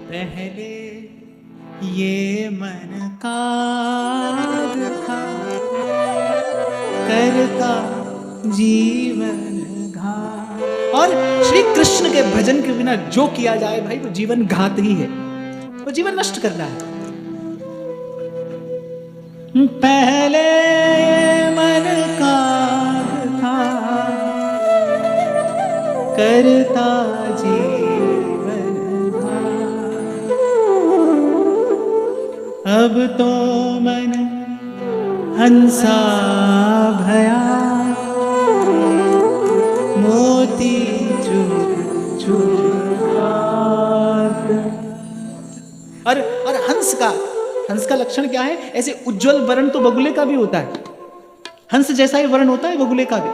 पहले ये मन काग था, करता जीवन घात। और श्री कृष्ण के भजन के बिना जो किया जाए भाई वो जीवन घात ही है, वो जीवन नष्ट करना है। पहले मन काग था, करता जीवन घात। अब तो मन हंसा भया, मोती चुर चुर हाथ। और हंस का लक्षण क्या है? ऐसे उज्जवल वर्ण तो बगुले का भी होता है, हंस जैसा ही वर्ण होता है बगुले का भी,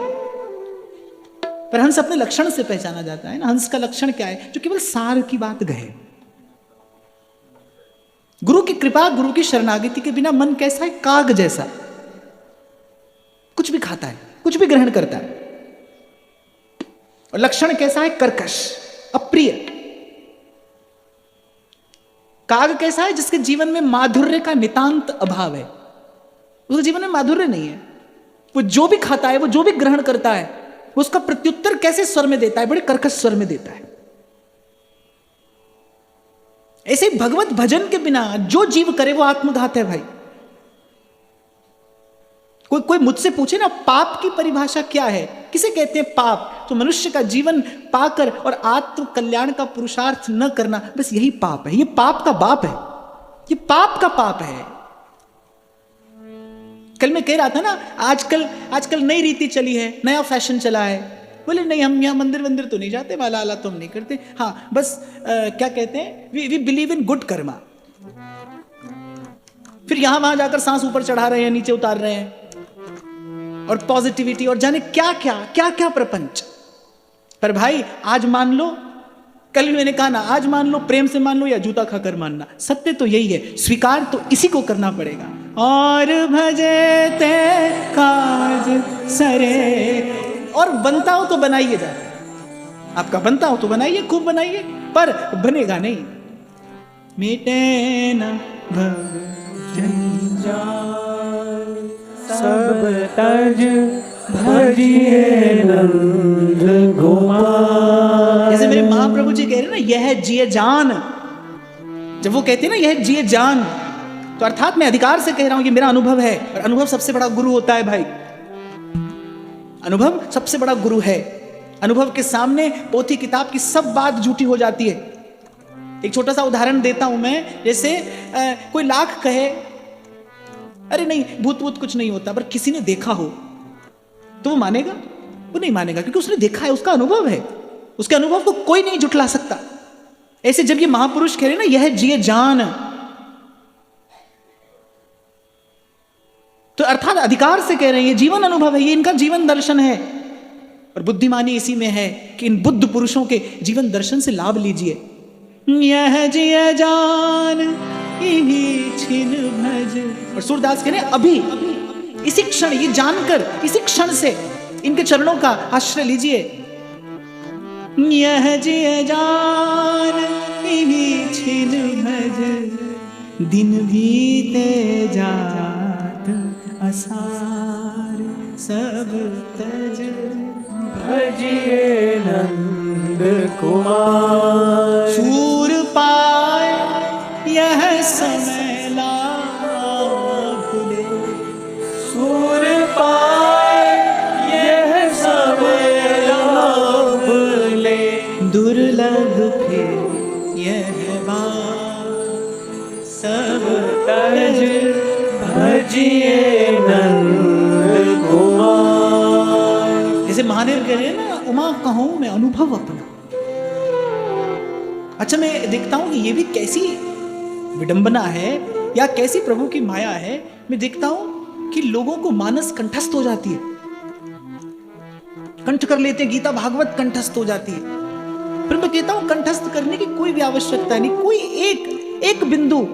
पर हंस अपने लक्षण से पहचाना जाता है ना। हंस का लक्षण क्या है? जो केवल सार की बात कहे। गुरु की कृपा, गुरु की शरणागति के बिना मन कैसा है? काग जैसा, कुछ भी खाता है, कुछ भी ग्रहण करता है। और लक्षण कैसा है? कर्कश, अप्रिय। काग कैसा है? जिसके जीवन में माधुर्य का नितांत अभाव है, उसके जीवन में माधुर्य नहीं है। वो जो भी खाता है, वो जो भी ग्रहण करता है, वो उसका प्रत्युत्तर कैसे स्वर में देता है? बड़े कर्कश स्वर में देता है। ऐसे भगवत भजन के बिना जो जीव करे वो आत्मघात है भाई। कोई मुझसे पूछे ना पाप की परिभाषा क्या है, किसे कहते हैं पाप? तो मनुष्य का जीवन पाकर और आत्म कल्याण का पुरुषार्थ न करना, बस यही पाप है। ये पाप का बाप है, ये पाप का पाप है। कल मैं कह रहा था ना, आजकल नई रीति चली है, नया फैशन चला है। बोले नहीं, हम यहाँ मंदिर तो नहीं जाते, माला आला तो हम नहीं करते। हाँ बस क्या कहते हैं, we believe in good karma. फिर यहां वहां जाकर सांस ऊपर चढ़ा रहे हैं, नीचे उतार रहे हैं, और पॉजिटिविटी और जाने क्या क्या प्रपंच। पर भाई आज मान लो, कल मैंने कहा ना, आज मान लो, प्रेम से मान लो या जूता खाकर मानना, सत्य तो यही है। स्वीकार तो इसी को करना पड़ेगा। और भजे ते काज सरे, और बनता हो तो बनाइए जा, आपका बनता हो तो बनाइए, खूब बनाइए, पर बनेगा नहीं। मिटे न भव जंजाल, सब तज भजिए नंद कुमार। जैसे मेरे महाप्रभु जी कह रहे हैं ना, यह जिए जान। जब वो कहते हैं ना यह जिए जान, तो अर्थात मैं अधिकार से कह रहा हूं, ये मेरा अनुभव है। और अनुभव सबसे बड़ा गुरु होता है भाई, अनुभव सबसे बड़ा गुरु है। अनुभव के सामने पोथी किताब की सब बात झूठी हो जाती है। एक छोटा सा उदाहरण देता हूं मैं। जैसे कोई लाख कहे अरे नहीं भूत कुछ नहीं होता, पर किसी ने देखा हो तो वो मानेगा? वो नहीं मानेगा, क्योंकि उसने देखा है, उसका अनुभव है। उसके अनुभव को कोई नहीं जुटला सकता। ऐसे जब ये महापुरुष कह रहे ना यह जिए जान, तो अर्थात अधिकार से कह रहे हैं ये जीवन अनुभव है, ये इनका जीवन दर्शन है। और बुद्धिमानी इसी में है कि इन बुद्ध पुरुषों के जीवन दर्शन से लाभ लीजिए। यह जिए जान यही छिन भज। और सूरदास कह रहे हैं अभी इसी क्षण, ये जानकर इसी क्षण से इनके चरणों का आश्रय लीजिए। यह जिए जान यही छिन भज, दिन बीते जात असार, सब तज भजिए नंद कुमार। सूर पाए यह समय लाभ ले, सूर पाए यह समय लाभ ले, दुर्लभ फिर यह बात, सब तज भजिए नंद कुमार। जैसे महादेव कह रहे हैं ना, उमा कहूं मैं अनुभव अपना। अच्छा मैं देखता हूं कि ये भी कैसी विडंबना है या कैसी प्रभु की माया है। मैं देखता हूं कि लोगों को मानस कंठस्थ हो जाती है, कंठ कर लेते, गीता भागवत कंठस्थ हो जाती है। फिर मैं कहता हूं कंठस्थ करने की कोई भी आवश्यकता नहीं। कोई एक बिंदु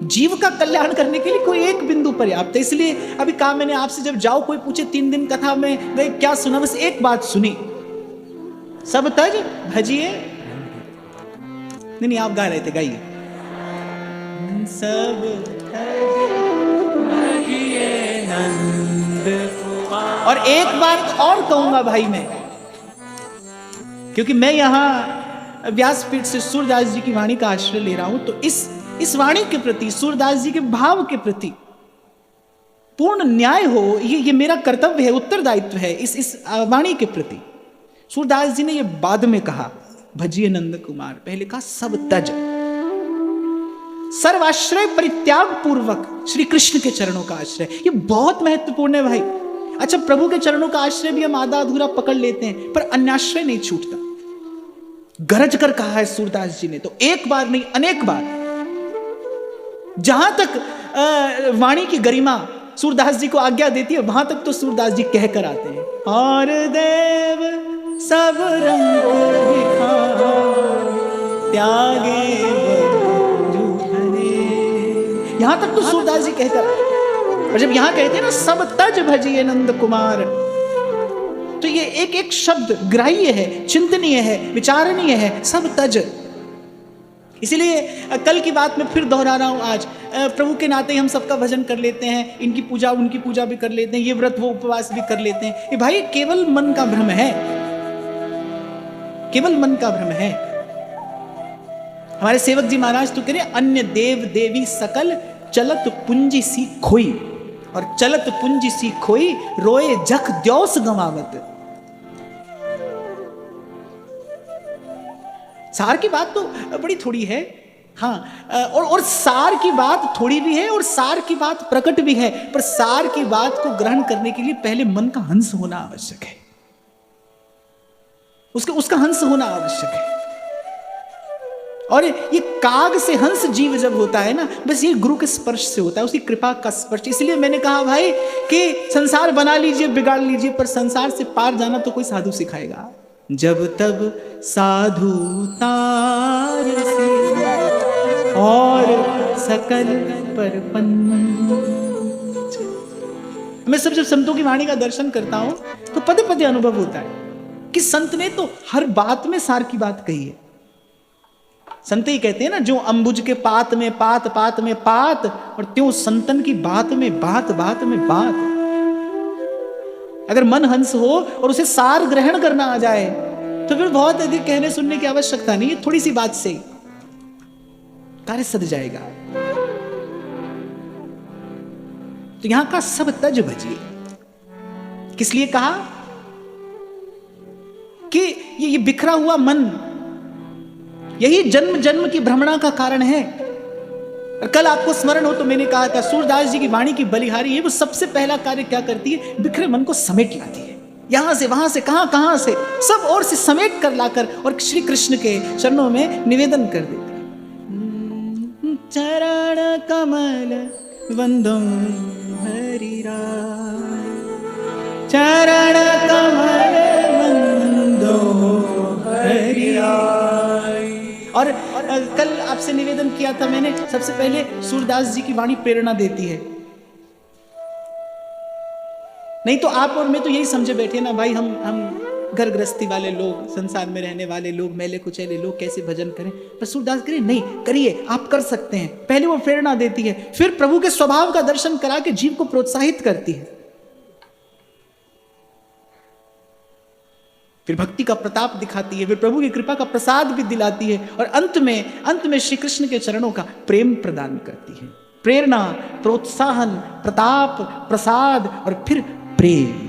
जीव का कल्याण करने के लिए कोई एक बिंदु पर्याप्त है। इसलिए अभी कहा मैंने आपसे, जब जाओ कोई पूछे 3 दिन कथा में गए क्या सुना, बस एक बात सुनी, सब तज भजिए। नहीं आप गा रहे थे, गाइए। सब भजिए नंद कुमार। और एक बात और कहूंगा भाई मैं, क्योंकि मैं यहां व्यासपीठ से सूरदास जी की वाणी का आश्रय ले रहा हूं, तो इस वाणी के प्रति, सूरदास जी के भाव के प्रति पूर्ण न्याय हो, ये मेरा कर्तव्य है, उत्तरदायित्व है इस वाणी के प्रति। सूरदास जी ने ये बाद में कहा भजिए नंद कुमार, पहले कहा सब तज, सर्वाश्रय परित्याग पूर्वक श्री कृष्ण के चरणों का आश्रय। ये बहुत महत्वपूर्ण है भाई। अच्छा, प्रभु के चरणों का आश्रय भी हम आधा अधूरा पकड़ लेते हैं, पर अन्याश्रय नहीं छूटता। गरज कर कहा है सूरदास जी ने, तो एक बार नहीं अनेक बार। जहां तक वाणी की गरिमा सूरदास जी को आज्ञा देती है, वहां तक तो सूरदास जी कह कर आते हैं, और देव सब रंग त्यागे, यहां तक तो सूरदास जी कहकर आए। और जब यहां कहते हैं ना सब तज भजिए नंद कुमार, तो ये एक एक शब्द ग्राह्य है, चिंतनीय है, विचारणीय है, सब तज। इसीलिए कल की बात मैं फिर दोहरा रहा हूं आज, प्रभु के नाते हम सबका भजन कर लेते हैं, इनकी पूजा उनकी पूजा भी कर लेते हैं, ये व्रत वो उपवास भी कर लेते हैं। ये भाई केवल मन का भ्रम है, केवल मन का भ्रम है। हमारे सेवक जी महाराज तो कह रहे अन्य देव देवी सकल चलत पुंजी सी खोई, और चलत पुंजी सी खोई रोए जख द्योस गंवावत। सार की बात तो बड़ी थोड़ी है, हाँ, और सार की बात थोड़ी भी है और सार की बात प्रकट भी है, पर सार की बात को ग्रहण करने के लिए पहले मन का हंस होना आवश्यक है, उसका हंस होना आवश्यक है। और ये काग से हंस जीव जब होता है ना, बस ये गुरु के स्पर्श से होता है, उसकी कृपा का स्पर्श। इसलिए मैंने कहा भाई कि संसार बना लीजिए, बिगाड़ लीजिए, पर संसार से पार जाना तो कोई साधु सिखाएगा। जब तब साधु तार से और सकल परपंच। मैं जब संतों की वाणी का दर्शन करता हूं तो पदे पदे अनुभव होता है कि संत ने तो हर बात में सार की बात कही है। संत ही कहते हैं ना, जो अंबुज के पात में पात, पात में पात, और त्यों संतन की बात में बात, बात में बात। अगर मन हंस हो और उसे सार ग्रहण करना आ जाए तो फिर बहुत अधिक कहने सुनने की आवश्यकता नहीं है, थोड़ी सी बात से कार्य सध जाएगा। तो यहां का सब तज भजिए, किस लिए कहा कि ये बिखरा हुआ मन यही जन्म जन्म की भ्रमणा का कारण है। कल आपको स्मरण हो तो मैंने कहा था, सूरदास जी की वाणी की बलिहारी है, वो सबसे पहला कार्य क्या करती है, बिखरे मन को समेट लाती है, यहां से वहां से कहां से सब ओर से समेट कर लाकर और श्री कृष्ण के चरणों में निवेदन कर देती है। चरण कमल वंदो हरि राय, चरण कमल वंदो हरि राय। और कल आपसे निवेदन किया था मैंने, सबसे पहले सूरदास जी की वाणी प्रेरणा देती है। नहीं तो आप और मैं तो यही समझे बैठे ना भाई, हम घर गृहस्थी वाले लोग, संसार में रहने वाले लोग, मैले कुचैले लोग कैसे भजन करें। पर सूरदास करें नहीं, करिए, आप कर सकते हैं। पहले वो प्रेरणा देती है, फिर प्रभु के स्वभाव का दर्शन करा के जीव को प्रोत्साहित करती है, फिर भक्ति का प्रताप दिखाती है, फिर प्रभु की कृपा का प्रसाद भी दिलाती है, और अंत में श्री कृष्ण के चरणों का प्रेम प्रदान करती है। प्रेरणा, प्रोत्साहन, प्रताप, प्रसाद और फिर प्रेम।